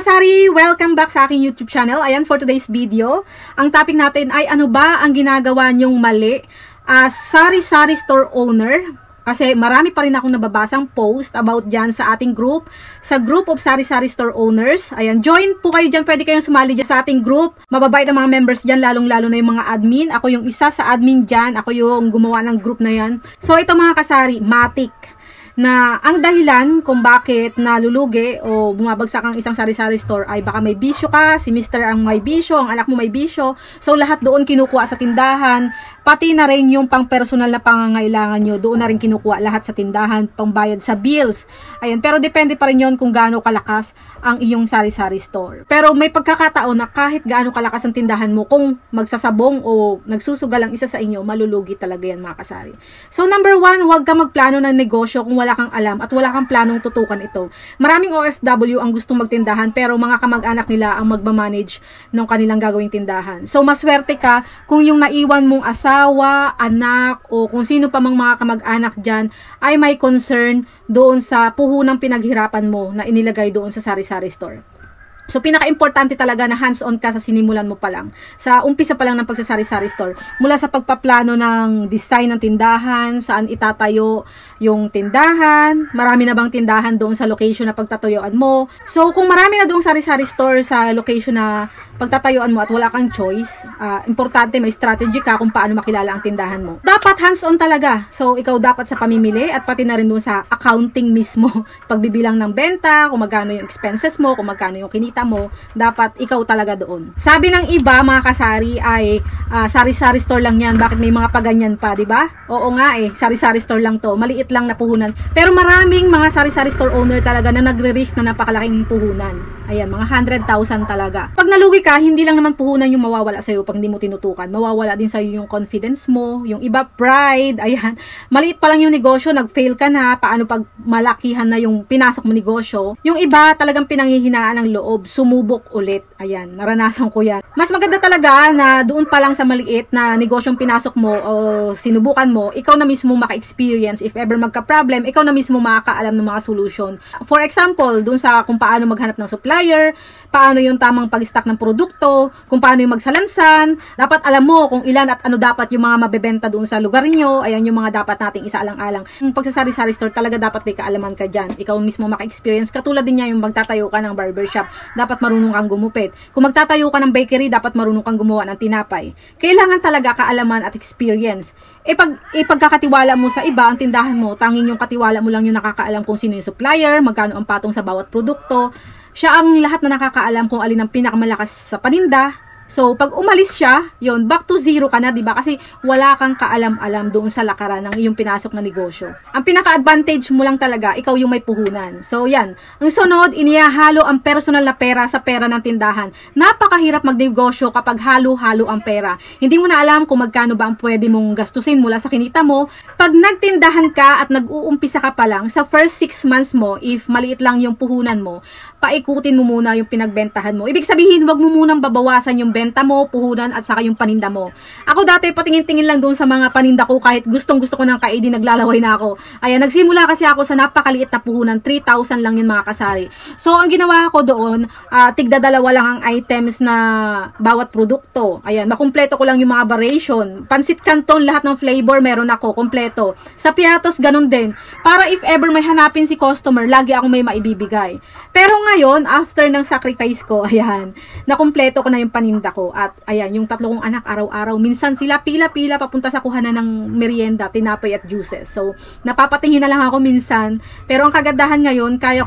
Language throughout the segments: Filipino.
Kasari, welcome back sa aking YouTube channel. Ayan, for today's video, ang topic natin ay ano ba ang ginagawa nyong mali as sari-sari store owner? Kasi marami pa rin akong nababasang post about dyan sa ating group, sa group of sari-sari store owners. Ayan, join po kayo dyan, pwede kayong sumali dyan sa ating group. Mababait ang mga members dyan, lalong-lalo na yung mga admin. Ako yung isa sa admin dyan, ako yung gumawa ng group na yan. So ito mga kasari, matik na ang dahilan kung bakit nalulugi o bumabagsak ang isang sari-sari store ay baka may bisyo ka, si Mr. ang may bisyo, ang anak mo may bisyo. So lahat doon kinukuha sa tindahan, pati na rin yung pang personal na pangangailangan nyo, doon na rin kinukuha lahat sa tindahan, pangbayad sa bills. Ayan, pero depende pa rin yon kung gaano kalakas ang iyong sari-sari store. Pero may pagkakataon na kahit gaano kalakas ang tindahan mo, kung magsasabong o nagsusugal ang isa sa inyo, malulugi talaga yan mga kasari. So number 1, huwag ka magplano ng negosyo kung wala kang alam at wala kang planong tutukan ito. Maraming OFW ang gustong magtindahan pero mga kamag-anak nila ang magmamanage ng kanilang gagawing tindahan. So maswerte ka kung yung naiwan mong asawa, anak o kung sino pa mang mga kamag-anak dyan ay may concern doon sa puhunang pinaghirapan mo na inilagay doon sa sari-sari store. So, pinaka-importante talaga na hands-on ka sa sinimulan mo pa lang. Sa umpisa pa lang ng pagsasari-sari store. Mula sa pagpaplano ng design ng tindahan, saan itatayo yung tindahan, marami na bang tindahan doon sa location na pagtatayuan mo. So, kung marami na doong sari-sari store sa location na pagtatayuan mo at wala kang choice, importante may strategy ka kung paano makilala ang tindahan mo. Dapat hands-on talaga. So, ikaw dapat sa pamimili at pati na rin doon sa accounting mismo. Pagbibilang ng benta, kung magkano yung expenses mo, kung magkano yung kinita mo, dapat ikaw talaga doon. Sabi ng iba, mga kasari, ay sari-sari store lang yan. Bakit may mga paganyan pa, di ba? Oo nga sari-sari store lang to. Maliit lang na puhunan. Pero maraming mga sari-sari store owner talaga na nagre-risk na napakalaking puhunan. Ayan, mga 100,000 talaga. Pag nalugi ka, hindi lang naman puhunan yung mawawala sa'yo pag hindi mo tinutukan. Mawawala din sa'yo yung confidence mo, yung iba pride, ayan. Maliit pa lang yung negosyo, nag-fail ka na, paano pag malakihan na yung pinasok mo negosyo. Yung iba talagang pinanghihinaan ng loob, sumubok ulit. Ayan, naranasan ko yan. Mas maganda talaga na doon pa lang sa maliit na negosyong pinasok mo o sinubukan mo, ikaw na mismo maka-experience. If ever magka-problem, ikaw na mismo makakaalam ng mga solution. For example, doon sa kung paano maghanap ng supplier, paano yung tamang pag-stock ng produkto, kung paano yung magsalansan, dapat alam mo kung ilan at ano dapat yung mga mabebenta doon sa lugar nyo. Ayan yung mga dapat nating isaalang-alang. Yung pagsasari-sari store talaga dapat may kaalaman ka dyan. Ikaw mismo maka-experience. Katulad din niya yung magtatayo ka ng barbershop, dapat marunong kang gumupit. Kung magtatayo ka ng bakery, dapat marunong kang gumawa ng tinapay. Kailangan talaga kaalaman at experience. Ipagkakatiwala mo sa iba ang tindahan mo, tanging yung katiwala mo lang yung nakakaalam kung sino yung supplier, magkano ang patong sa bawat produkto. Siya ang lahat na nakakaalam kung alin ang pinakamalakas sa paninda. So, pag umalis siya, yun, back to zero ka na, diba? Kasi wala kang kaalam-alam doon sa lakaran ng iyong pinasok na negosyo. Ang pinaka-advantage mo lang talaga, ikaw yung may puhunan. So, yan. Ang sunod, inihahalo ang personal na pera sa pera ng tindahan. Napakahirap magnegosyo kapag halo-halo ang pera. Hindi mo na alam kung magkano ba ang pwede mong gastusin mula sa kinita mo. Pag nagtindahan ka at nag-uumpisa ka pa lang, sa first 6 months mo, if maliit lang yung puhunan mo, paikutin mo muna yung pinagbentahan mo. Ibig sabihin, wag mo munang babawasan yung benta mo, puhunan, at saka yung paninda mo. Ako dati, patingin-tingin lang doon sa mga paninda ko, kahit gustong-gusto ko ng kaidi, naglalaway na ako. Ayan, nagsimula kasi ako sa napakaliit na puhunan, 3,000 lang yun mga kasari. So, ang ginawa ko doon, tigda-dalawa lang ang items na bawat produkto. Ayan, makumpleto ko lang yung mga variation. Pansit Canton, lahat ng flavor meron ako, kompleto. Sa piatos, ganun din. Para if ever may hanapin si customer, lagi ako may maibibigay. Pero ngayon, after ng sacrifice ko, ayan, nakumpleto ko na yung paninda ko. At ayan, yung 3 kong anak araw-araw, minsan sila pila-pila papunta sa kuhanan ng merienda, tinapay at juices. So, napapatingin na lang ako minsan. Pero ang kagandahan ngayon, kaya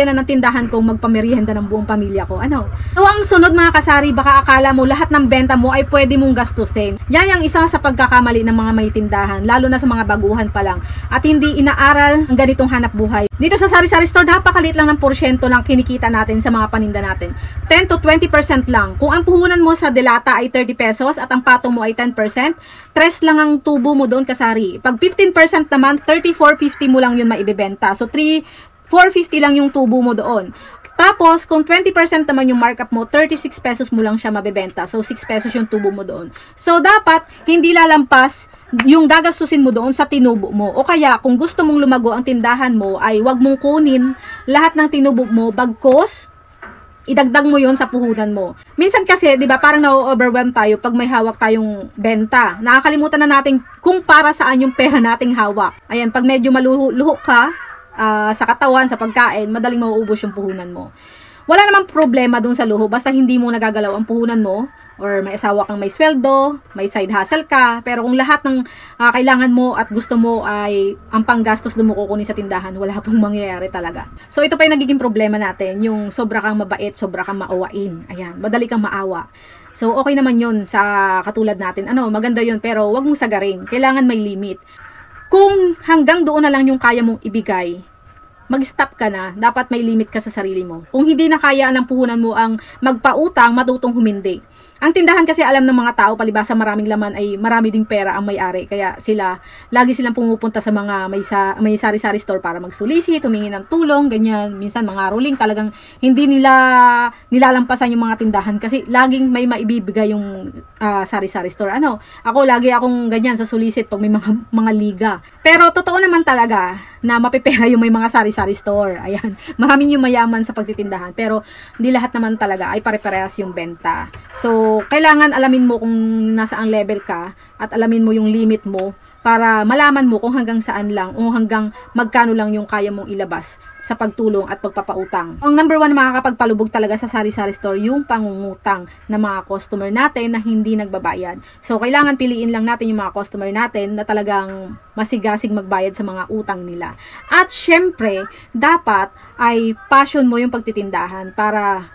na ng tindahan kong magpamerienda ng buong pamilya ko. Ano? So, ang sunod mga kasari, baka akala mo lahat ng benta mo ay pwede mong gastusin. Yan yung isa sa pagkakamali ng mga may tindahan, lalo na sa mga baguhan pa lang. At hindi inaaral ang ganitong hanap buhay. Dito sa sari-sari store, napakaliit lang ng porsyento ng kinikita natin sa mga paninda natin. 10 to 20% lang. Kung ang puhunan mo sa delata ay 30 pesos at ang patong mo ay 10%, 3 lang ang tubo mo doon kasari. Pag 15% naman, 34.50 mo lang yun maibibenta. So, 450 lang yung tubo mo doon. Tapos, kung 20% naman yung markup mo, 36 pesos mo lang siya mabibenta. So, 6 pesos yung tubo mo doon. So, dapat, hindi lalampas yung gagastusin mo doon sa tinubo mo. O kaya, kung gusto mong lumago ang tindahan mo, ay wag mong kunin lahat ng tinubo mo, bagkos idagdag mo yon sa puhunan mo. Minsan kasi, di ba, parang na-overwhelm tayo pag may hawak tayong benta. Nakakalimutan na natin kung para saan yung pera nating hawak. Ayan, pag medyo maluho ka sa katawan, sa pagkain, madaling mauubos yung puhunan mo. Wala namang problema dun sa luho, basta hindi mo nagagalaw ang puhunan mo, or may asawa kang may sweldo, may side hustle ka, pero kung lahat ng kailangan mo at gusto mo ay ang panggastos doon mo kukunin sa tindahan, wala pong mangyayari talaga. So ito pa yung nagiging problema natin, yung sobra kang mabait, sobra kang maawain. Ayan, madali kang maawa. So okay naman yun sa katulad natin. Maganda yun, pero wag mong sagarin. Kailangan may limit. Kung hanggang doon na lang yung kaya mong ibigay, mag-stop ka na, dapat may limit ka sa sarili mo. Kung hindi na kaya ng puhunan mo ang magpautang, matutong humindi. Ang tindahan kasi alam ng mga tao, palibasa maraming laman ay marami ding pera ang may-ari. Kaya lagi silang pumupunta sa mga may sari-sari store para magsulisit, humingi ng tulong, ganyan. Minsan mga ruling talagang hindi nila nilalampasan yung mga tindahan kasi laging may maibibigay yung sari-sari store. Ako lagi akong ganyan sa sulisit pag may mga liga. Pero totoo naman talaga na mapipera yung may mga sari-sari store. Ayan, maraming yung mayaman sa pagtitindahan. Pero hindi lahat naman talaga ay pare-parehas yung benta. So, kailangan alamin mo kung nasaan level ka at alamin mo yung limit mo para malaman mo kung hanggang saan lang o hanggang magkano lang yung kaya mong ilabas sa pagtulong at pagpapautang. Ang number 1 na makakapagpalubog talaga sa sari-sari store, yung pangungutang ng mga customer natin na hindi nagbabayad. So, kailangan piliin lang natin yung mga customer natin na talagang masigasig magbayad sa mga utang nila. At syempre, dapat ay passion mo yung pagtitindahan para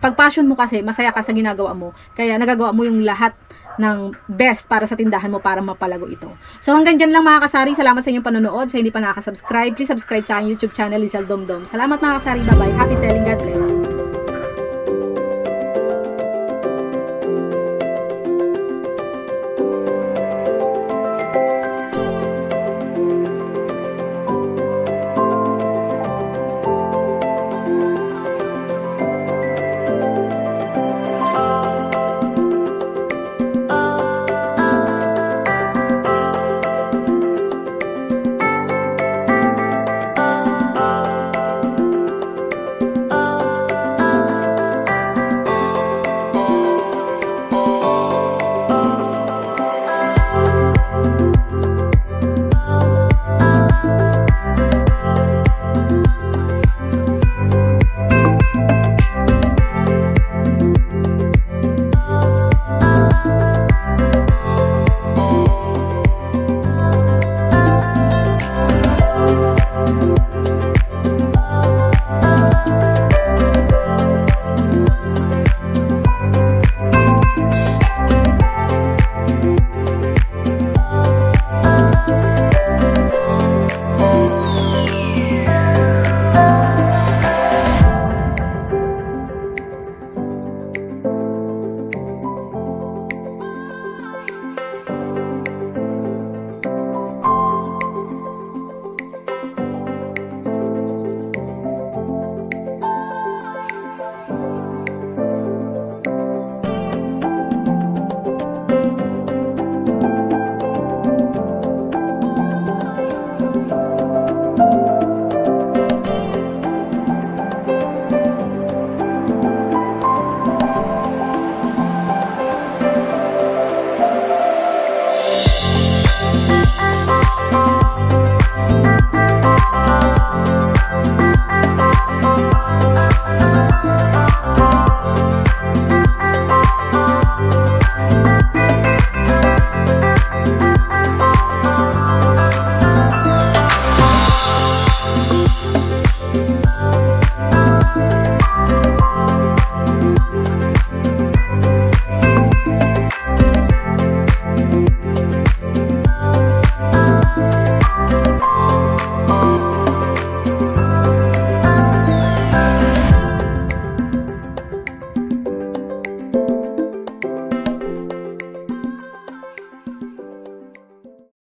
pag passion mo kasi, masaya ka sa ginagawa mo. Kaya nagagawa mo yung lahat ng best para sa tindahan mo para mapalago ito. So hanggang dyan lang mga kasari. Salamat sa inyong panonood. Sa hindi pa nakaka-subscribe, please subscribe sa aking YouTube channel, Lizelle Domdom. Salamat mga kasari. Bye-bye. Happy selling. God bless.